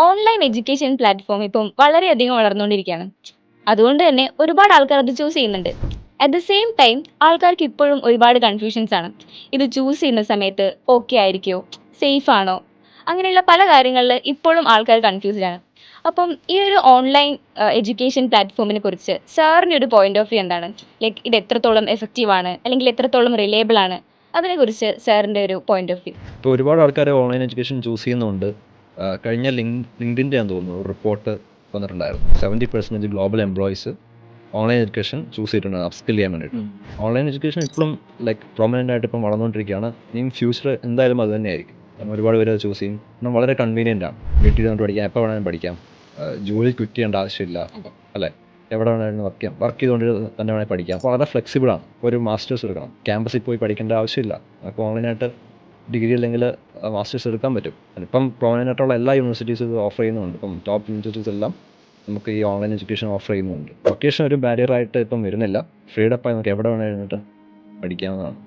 Online education platform ഇപ്പം വളരെയധികം വളർന്നുകൊണ്ടിരിക്കുകയാണ്. അതുകൊണ്ട് തന്നെ ഒരുപാട് ആൾക്കാർ അത് ചൂസ് ചെയ്യുന്നുണ്ട്. അറ്റ് ദ സെയിം ടൈം ആൾക്കാർക്ക് ഇപ്പോഴും ഒരുപാട് കൺഫ്യൂഷൻസ് ആണ്. ഇത് ചൂസ് ചെയ്യുന്ന സമയത്ത് ഓക്കെ ആയിരിക്കുമോ, സേഫ് ആണോ, അങ്ങനെയുള്ള പല കാര്യങ്ങളിൽ ഇപ്പോഴും ആൾക്കാർ കൺഫ്യൂസ്ഡ് ആണ്. അപ്പം ഈ ഒരു ഓൺലൈൻ എഡ്യൂക്കേഷൻ പ്ലാറ്റ്ഫോമിനെ കുറിച്ച് സാറിൻ്റെ ഒരു പോയിന്റ് ഓഫ് വ്യൂ എന്താണ്? ലൈക്ക് ഇത് എത്രത്തോളം എഫക്റ്റീവ് ആണ്, അല്ലെങ്കിൽ എത്രത്തോളം റിലയബിൾ ആണ്, അതിനെക്കുറിച്ച് സാറിൻ്റെ ഒരു പോയിന്റ് ഓഫ് വ്യൂ. ഇപ്പോൾ ഒരുപാട് ആൾക്കാർ ഓൺലൈൻ എഡ്യൂക്കേഷൻ ചൂസ് ചെയ്യുന്നുണ്ട്. കഴിഞ്ഞ ലിങ്ക്ഡിൻ്റെ ആണെന്ന് തോന്നുന്നു ഒരു റിപ്പോർട്ട് വന്നിട്ടുണ്ടായിരുന്നു. 70% global employees online education choose ചെയ്തിട്ടുണ്ട് അപ്സ്കിൽ ചെയ്യാൻ വേണ്ടിയിട്ട്. ഓൺലൈൻ എഡ്യൂക്കേഷൻ ഇപ്പോഴും പ്രൊമനൻ്റ് ആയിട്ട് ഇപ്പം വളർന്നുകൊണ്ടിരിക്കുകയാണ്. ഇനിയും ഫ്യൂച്ചർ എന്തായാലും അത് തന്നെയായിരിക്കും. കാരണം ഒരുപാട് പേര് അത് ചൂസ് ചെയ്യും. കാരണം വളരെ കൺവീനിയൻ്റ് ആണ്. വീട്ടിൽ ഇരുന്നിട്ട് പഠിക്കാം, എപ്പോൾ വേണമെങ്കിലും പഠിക്കാം. ജോലി ക്വിറ്റ് ചെയ്യേണ്ട ആവശ്യമില്ല, അല്ലേ? എവിടെ വേണമെങ്കിലും വർക്ക് ചെയ്തുകൊണ്ട് തന്നെ വേണമെങ്കിൽ പഠിക്കാം. അപ്പോൾ വളരെ ഫ്ലെക്സിബിളാണ്. ഒരു മാസ്റ്റേഴ്സ് എടുക്കണം, ക്യാമ്പസിൽ പോയി പഠിക്കേണ്ട ആവശ്യമില്ല. അപ്പോൾ ഓൺലൈനായിട്ട് ഡിഗ്രി അല്ലെങ്കിൽ മാസ്റ്റേഴ്സ് എടുക്കാൻ പറ്റും. ഇപ്പം പ്രൊമനൻ്റായിട്ടുള്ള എല്ലാ യൂണിവേഴ്സിറ്റീസും ഇത് ഓഫർ ചെയ്യുന്നുണ്ട്. ഇപ്പം ടോപ്പ് യൂണിവേഴ്സിറ്റീസ് എല്ലാം നമുക്ക് ഈ ഓൺലൈൻ എഡ്യൂക്കേഷൻ ഓഫർ ചെയ്യുന്നുണ്ട്. ലൊക്കേഷൻ ഒരു ബാരിയറായിട്ട് ഇപ്പം വരുന്നില്ല. ഫ്രീഡപ്പായി നമുക്ക് എവിടെ വേണമെങ്കിൽ പഠിക്കാവുന്നതാണ്.